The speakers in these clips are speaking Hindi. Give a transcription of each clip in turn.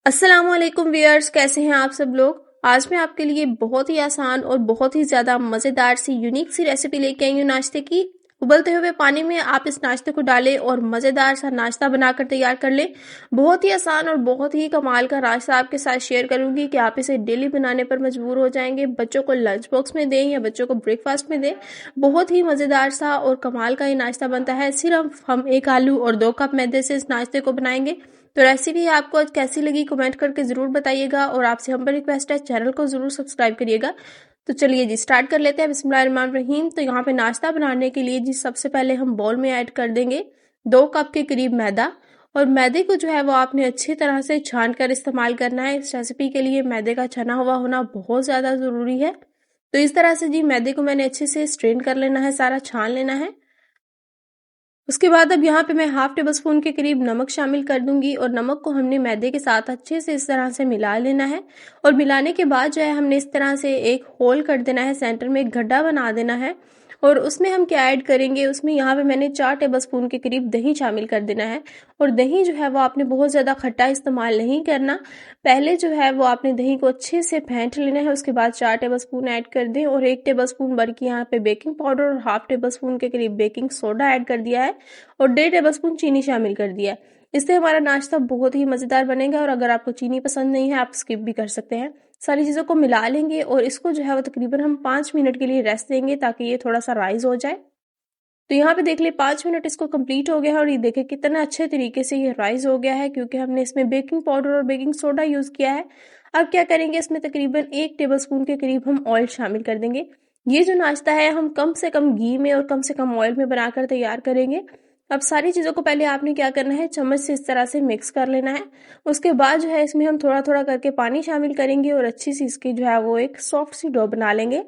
अस्सलाम वालेकुम व्यूअर्स, कैसे हैं आप सब लोग। आज मैं आपके लिए बहुत ही आसान और बहुत ही ज़्यादा मज़ेदार सी यूनिक सी रेसिपी लेके आई हूँ नाश्ते की। उबलते हुए पानी में आप इस नाश्ते को डालें और मज़ेदार सा नाश्ता बनाकर तैयार कर लें। बहुत ही आसान और बहुत ही कमाल का नाश्ता आपके साथ शेयर करूंगी कि आप इसे डेली बनाने पर मजबूर हो जाएंगे। बच्चों को लंच बॉक्स में दें या बच्चों को ब्रेकफास्ट में दें, बहुत ही मज़ेदार सा और कमाल का ये नाश्ता बनता है। सिर्फ हम 1 आलू और 2 कप मैदे से इस नाश्ते को बनाएंगे। तो रेसिपी आपको आज कैसी लगी कमेंट करके ज़रूर बताइएगा और आपसे हम पर रिक्वेस्ट है, चैनल को ज़रूर सब्सक्राइब करिएगा। तो चलिए जी स्टार्ट कर लेते हैं। बिस्मिल्लाहिर्रहमानिर्रहीम। तो यहाँ पे नाश्ता बनाने के लिए जी सबसे पहले हम बाउल में ऐड कर देंगे 2 कप के करीब मैदा। और मैदे को जो है वो आपने अच्छी तरह से छान कर इस्तेमाल करना है। इस रेसिपी के लिए मैदे का छना हुआ होना बहुत ज़्यादा ज़रूरी है। तो इस तरह से जी मैदे को मैंने अच्छे से स्ट्रेन कर लेना है, सारा छान लेना है। उसके बाद अब यहाँ पे मैं हाफ टेबल स्पून के करीब नमक शामिल कर दूंगी और नमक को हमने मैदे के साथ अच्छे से इस तरह से मिला लेना है। और मिलाने के बाद जो है हमने इस तरह से एक होल कर देना है, सेंटर में एक गड्ढा बना देना है। और उसमें हम क्या ऐड करेंगे, उसमें यहाँ पे मैंने 4 टेबल स्पून के करीब दही शामिल कर देना है। और दही जो है वो आपने बहुत ज़्यादा खट्टा इस्तेमाल नहीं करना। पहले जो है वो आपने दही को अच्छे से फेंट लेना है, उसके बाद 4 टेबल स्पून ऐड कर दें और 1 टेबल स्पून भर के यहाँ पे बेकिंग पाउडर और हाफ टेबल स्पून के करीब बेकिंग सोडा ऐड कर दिया है और 1.5 टेबल स्पून चीनी शामिल कर दिया है। इससे हमारा नाश्ता बहुत ही मज़ेदार बनेगा और अगर आपको चीनी पसंद नहीं है आप स्किप भी कर सकते हैं। सारी चीज़ों को मिला लेंगे और इसको जो है वो तकरीबन हम 5 मिनट के लिए रेस्ट देंगे ताकि ये थोड़ा सा राइज हो जाए। तो यहाँ पे देख लिए 5 मिनट इसको कंप्लीट हो गया है और ये देखें कितना अच्छे तरीके से ये राइज हो गया है क्योंकि हमने इसमें बेकिंग पाउडर और बेकिंग सोडा यूज़ किया है। अब क्या करेंगे, इसमें तकरीबन 1 टेबल स्पून के करीब हम ऑयल शामिल कर देंगे। ये जो नाश्ता है हम कम से कम घी में और कम से कम ऑयल में बनाकर तैयार करेंगे। अब सारी चीज़ों को पहले आपने क्या करना है, चम्मच से इस तरह से मिक्स कर लेना है। उसके बाद जो है इसमें हम थोड़ा थोड़ा करके पानी शामिल करेंगे और अच्छी सी इसकी जो है वो एक सॉफ्ट सी डो बना लेंगे।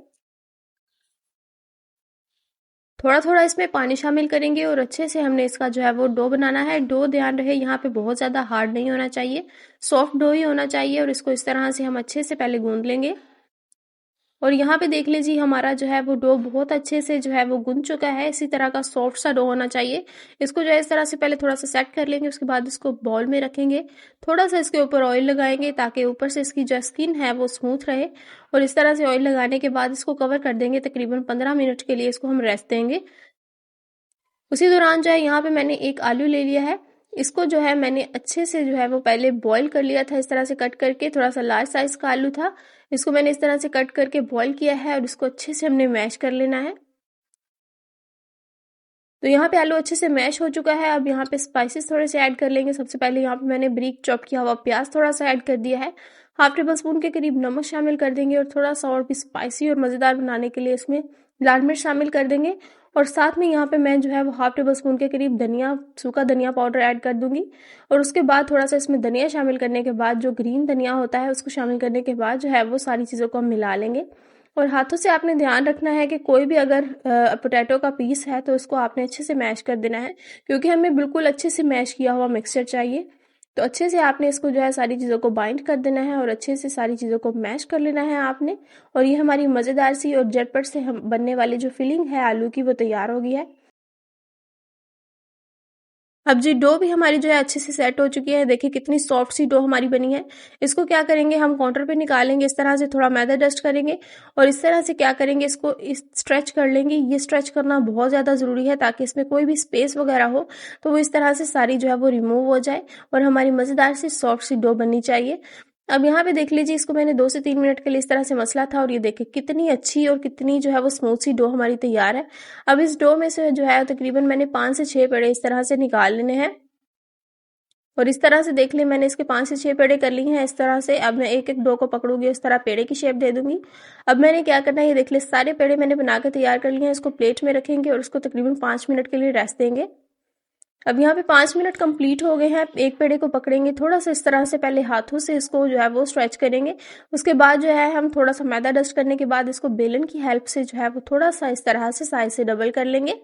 थोड़ा थोड़ा इसमें पानी शामिल करेंगे और अच्छे से हमने इसका जो है वो डो बनाना है। डो ध्यान रहे यहाँ पे बहुत ज़्यादा हार्ड नहीं होना चाहिए, सॉफ्ट डो ही होना चाहिए। और इसको इस तरह से हम अच्छे से पहले गूंद लेंगे। और यहाँ पे देख लीजिए हमारा जो है वो डो बहुत अच्छे से जो है वो गूंद चुका है। इसी तरह का सॉफ्ट सा डो होना चाहिए। इसको जो है इस तरह से पहले थोड़ा सा सेट कर लेंगे, उसके बाद इसको बॉल में रखेंगे। थोड़ा सा इसके ऊपर ऑयल लगाएंगे ताकि ऊपर से इसकी जो स्किन है वो स्मूथ रहे। और इस तरह से ऑयल लगाने के बाद इसको कवर कर देंगे, तकरीबन 15 मिनट के लिए इसको हम रेस्ट देंगे। उसी दौरान जो है यहाँ पे मैंने एक आलू ले लिया है। इसको जो है मैंने अच्छे से जो है वो पहले बॉईल कर लिया था, इस तरह से कट करके। थोड़ा सा लार्ज साइज का आलू था, इसको मैंने इस तरह से कट करके बॉईल किया है और इसको अच्छे से हमने मैश कर लेना है। तो यहाँ पे आलू अच्छे से मैश हो चुका है। अब यहाँ पे स्पाइसेस थोड़े से ऐड कर लेंगे। सबसे पहले यहाँ पे मैंने ब्रीक चॉप किया हुआ प्याज थोड़ा सा ऐड कर दिया है। हाफ टेबल स्पून के करीब नमक शामिल कर देंगे और थोड़ा सा और भी स्पाइसी और मज़ेदार बनाने के लिए इसमें लाल मिर्च शामिल कर देंगे। और साथ में यहाँ पे मैं जो है वो हाफ टेबल स्पून के करीब धनिया, सूखा धनिया पाउडर ऐड कर दूंगी। और उसके बाद थोड़ा सा इसमें धनिया शामिल करने के बाद जो ग्रीन धनिया होता है उसको शामिल करने के बाद जो है वो सारी चीज़ों को हम मिला लेंगे। और हाथों से आपने ध्यान रखना है कि कोई भी अगर पोटैटो का पीस है तो उसको आपने अच्छे से मैश कर देना है क्योंकि हमें बिल्कुल अच्छे से मैश किया हुआ मिक्सचर चाहिए। तो अच्छे से आपने इसको जो है सारी चीज़ों को बाइंड कर देना है और अच्छे से सारी चीज़ों को मैश कर लेना है आपने। और ये हमारी मज़ेदार सी और झटपट से हम बनने वाली जो फिलिंग है आलू की वो तैयार हो गई है। अब जी डो भी हमारी जो है अच्छे से सेट हो चुकी है। देखिए कितनी सॉफ्ट सी डो हमारी बनी है। इसको क्या करेंगे, हम काउंटर पे निकालेंगे, इस तरह से थोड़ा मैदा डस्ट करेंगे और इस तरह से क्या करेंगे, इसको स्ट्रेच कर लेंगे। ये स्ट्रेच करना बहुत ज़्यादा ज़रूरी है ताकि इसमें कोई भी स्पेस वगैरह हो तो वो इस तरह से सारी जो है वो रिमूव हो जाए और हमारी मज़ेदार सी सॉफ्ट सी डो बननी चाहिए। अब यहाँ पे देख लीजिए इसको मैंने 2 से 3 मिनट के लिए इस तरह से मसला था और ये देखिए कितनी अच्छी और कितनी जो है वो स्मूथ सी डो हमारी तैयार है। अब इस डो में से जो है तकरीबन मैंने 5 से 6 पेड़े इस तरह से निकाल लेने हैं। और इस तरह से देख लिया मैंने इसके 5 से 6 पेड़े कर ली हैं इस तरह से। अब मैं एक एक डो को पकड़ूंगी, इस तरह पेड़े की शेप दे दूंगी। अब मैंने क्या करना है, ये देख लिया सारे पेड़े मैंने बनाकर तैयार कर लिए हैं। इसको प्लेट में रखेंगे और उसको तकरीबन 5 मिनट के लिए रेस्ट देंगे। अब यहाँ पे 5 मिनट कंप्लीट हो गए हैं। एक पेड़े को पकड़ेंगे, थोड़ा सा इस तरह से पहले हाथों से इसको जो है वो स्ट्रेच करेंगे। उसके बाद जो है हम थोड़ा सा मैदा डस्ट करने के बाद इसको बेलन की हेल्प से जो है वो थोड़ा सा इस तरह से साइज से डबल कर लेंगे।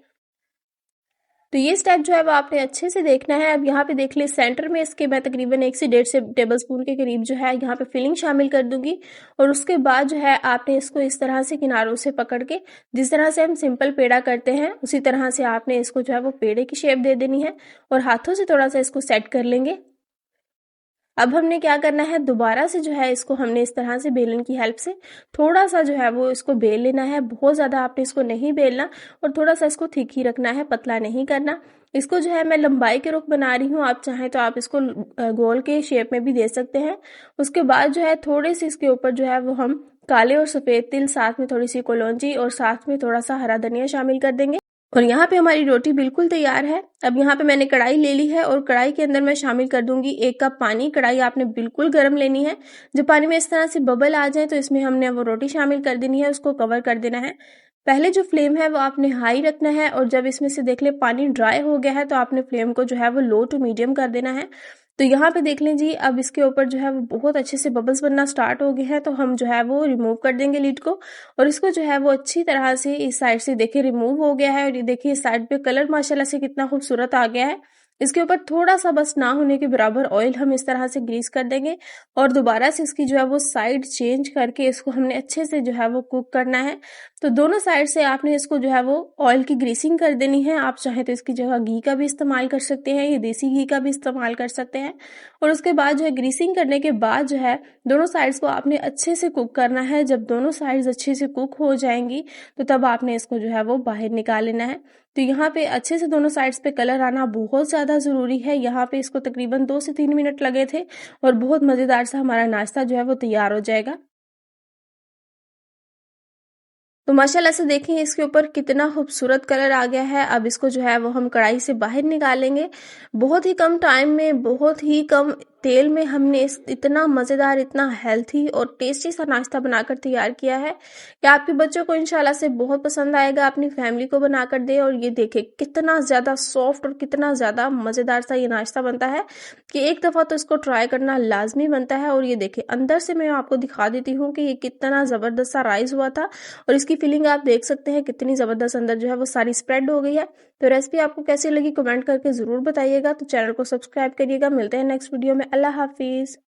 तो ये स्टेप जो है वो आपने अच्छे से देखना है। अब यहाँ पे देख लिए सेंटर में इसके मैं तकरीबन 1 से 1.5 से टेबल स्पून के करीब जो है यहाँ पे फिलिंग शामिल कर दूंगी। और उसके बाद जो है आपने इसको इस तरह से किनारों से पकड़ के, जिस तरह से हम सिंपल पेड़ा करते हैं उसी तरह से आपने इसको जो है वो पेड़े की शेप दे देनी है और हाथों से थोड़ा सा इसको सेट कर लेंगे। अब हमने क्या करना है, दोबारा से जो है इसको हमने इस तरह से बेलन की हेल्प से थोड़ा सा जो है वो इसको बेल लेना है। बहुत ज़्यादा आपने इसको नहीं बेलना और थोड़ा सा इसको थिक ही रखना है, पतला नहीं करना। इसको जो है मैं लंबाई के रुख बना रही हूँ, आप चाहें तो आप इसको गोल के शेप में भी दे सकते हैं। उसके बाद जो है थोड़े से इसके ऊपर जो है वो हम काले और सफ़ेद तिल, साथ में थोड़ी सी कलौंजी और साथ में थोड़ा सा हरा धनिया शामिल कर देंगे। और यहाँ पे हमारी रोटी बिल्कुल तैयार है। अब यहाँ पे मैंने कढ़ाई ले ली है और कढ़ाई के अंदर मैं शामिल कर दूंगी 1 कप पानी। कढ़ाई आपने बिल्कुल गर्म लेनी है। जब पानी में इस तरह से बबल आ जाए तो इसमें हमने वो रोटी शामिल कर देनी है, उसको कवर कर देना है। पहले जो फ्लेम है वो आपने हाई रखना है और जब इसमें से देख ले पानी ड्राई हो गया है तो आपने फ्लेम को जो है वो लो टू मीडियम कर देना है। तो यहाँ पे देख लें जी, अब इसके ऊपर जो है वो बहुत अच्छे से बबल्स बनना स्टार्ट हो गए हैं, तो हम जो है वो रिमूव कर देंगे लिड को और इसको जो है वो अच्छी तरह से इस साइड से देखिए रिमूव हो गया है। और ये देखिए इस साइड पे कलर माशाल्लाह से कितना खूबसूरत आ गया है। इसके ऊपर थोड़ा सा बस ना होने के बराबर ऑयल हम इस तरह से ग्रीस कर देंगे और दोबारा से इसकी जो है वो साइड चेंज करके इसको हमने अच्छे से जो है वो कुक करना है। तो दोनों साइड से आपने इसको जो है वो ऑयल की ग्रीसिंग कर देनी है। आप चाहे तो इसकी जगह घी का भी इस्तेमाल कर सकते हैं, या देसी घी का भी इस्तेमाल कर सकते हैं। और उसके बाद जो है ग्रीसिंग करने के बाद जो है दोनों साइड्स को आपने अच्छे से कुक करना है। जब दोनों साइड्स अच्छे से कुक हो जाएंगी तो तब आपने इसको जो है वो बाहर निकाल लेना है। तो यहाँ पे अच्छे से दोनों साइड्स पे कलर आना बहुत ज़्यादा ज़रूरी है। यहाँ पे इसको तकरीबन 2 से 3 मिनट लगे थे और बहुत मज़ेदार सा हमारा नाश्ता जो है वो तैयार हो जाएगा। तो माशाल्लाह से देखिए इसके ऊपर कितना खूबसूरत कलर आ गया है। अब इसको जो है वो हम कढ़ाई से बाहर निकालेंगे। बहुत ही कम टाइम में, बहुत ही कम तेल में हमने इतना मज़ेदार, इतना हेल्थी और टेस्टी सा नाश्ता बनाकर तैयार किया है कि आपके बच्चों को इंशाल्लाह से बहुत पसंद आएगा। अपनी फैमिली को बनाकर दे। और ये देखिए कितना ज़्यादा सॉफ्ट और कितना ज़्यादा मज़ेदार सा ये नाश्ता बनता है कि एक दफ़ा तो इसको ट्राई करना लाजमी बनता है। और ये देखिए अंदर से मैं आपको दिखा देती हूँ कि ये कितना ज़बरदस्त सा राइस हुआ था और इसकी फीलिंग आप देख सकते हैं कितनी ज़बरदस्त अंदर जो है वो सारी स्प्रेड हो गई है। तो रेसिपी आपको कैसी लगी कमेंट करके ज़रूर बताइएगा। तो चैनल को सब्सक्राइब करिएगा। मिलते हैं नेक्स्ट वीडियो में। अल्लाह हाफिज़।